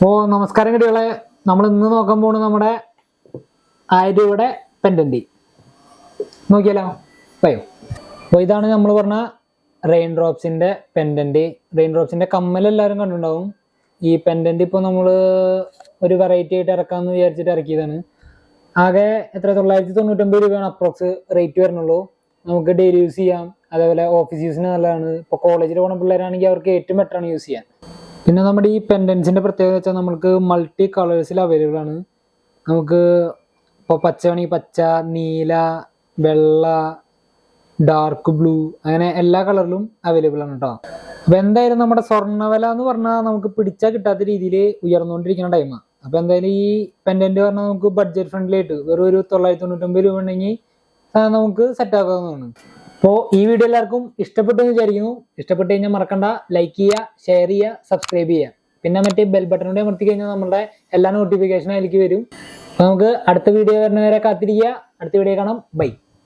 നമസ്കാരം കുട്ടികളെ. നമ്മൾ ഇന്ന് നോക്കാൻ പോകുന്നത് നമ്മുടെ 1000 രൂപയുടെ പെൻഡന്റ്. നോക്കിയാലോ, പോയോ? അപ്പോൾ ഇതാണ് നമ്മൾ പറഞ്ഞ റെയിൻ ഡ്രോപ്സിന്റെ പെൻഡന്റ്. റെയിൻ ഡ്രോപ്സിന്റെ കമ്മൽ എല്ലാവരും കണ്ടിട്ടുണ്ടാവും. ഈ പെൻഡന്റ് ഇപ്പോൾ നമ്മൾ ഒരു വെറൈറ്റി ആയിട്ട് ഇറക്കാമെന്ന് വിചാരിച്ചിട്ട് ഇറക്കിയതാണ്. ആകെ എത്ര 999 രൂപയാണ് അപ്രോക്സ് റേറ്റ് വരുന്നുള്ളൂ. നമുക്ക് ഡെയിലി യൂസ് ചെയ്യാം, അതേപോലെ ഓഫീസ് യൂസിന് നല്ലതാണ്. ഇപ്പോൾ കോളേജിൽ പോകുന്ന പിള്ളേരാണെങ്കിൽ അവർക്ക് ഏറ്റവും ബെറ്റർ ആണ് യൂസ് ചെയ്യാൻ. പിന്നെ നമ്മുടെ ഈ പെൻഡൻസിൻ്റെ പ്രത്യേകത വെച്ചാൽ നമുക്ക് മൾട്ടി കളേഴ്സിൽ അവൈലബിൾ ആണ്. നമുക്ക് ഇപ്പോൾ പച്ച വേണമെങ്കിൽ പച്ച, നീല, വെള്ള, ഡാർക്ക് ബ്ലൂ, അങ്ങനെ എല്ലാ കളറിലും അവൈലബിൾ ആണ് കേട്ടോ. അപ്പോൾ എന്തായാലും നമ്മുടെ സ്വർണ്ണവില എന്ന് പറഞ്ഞാൽ നമുക്ക് പിടിച്ചാൽ കിട്ടാത്ത രീതിയിൽ ഉയർന്നുകൊണ്ടിരിക്കുന്ന ടൈമാണ്. അപ്പോൾ എന്തായാലും ഈ പെൻഡന്റ് പറഞ്ഞാൽ നമുക്ക് ബഡ്ജറ്റ് ഫ്രണ്ട്ലി ആയിട്ട് വെറും ഒരു 999 രൂപ ഉണ്ടെങ്കിൽ നമുക്ക് സെറ്റ് ആക്കാവുന്നതാണ്. അപ്പോൾ ഈ വീഡിയോ എല്ലാവർക്കും ഇഷ്ടപ്പെട്ടു എന്ന് വിചാരിക്കുന്നു. ഇഷ്ടപ്പെട്ട് കഴിഞ്ഞാൽ മറക്കണ്ട ലൈക്ക് ചെയ്യുക, ഷെയർ ചെയ്യുക, സബ്സ്ക്രൈബ് ചെയ്യുക. പിന്നെ മറ്റേ ബെൽ ബട്ടണിൻ്റെ അമർത്തി കഴിഞ്ഞാൽ നമ്മുടെ എല്ലാ നോട്ടിഫിക്കേഷനും അതിലേക്ക് വരും. അപ്പോൾ നമുക്ക് അടുത്ത വീഡിയോ വരുന്നവരെ കാത്തിരിക്കുക. അടുത്ത വീഡിയോ കാണാം. ബൈ.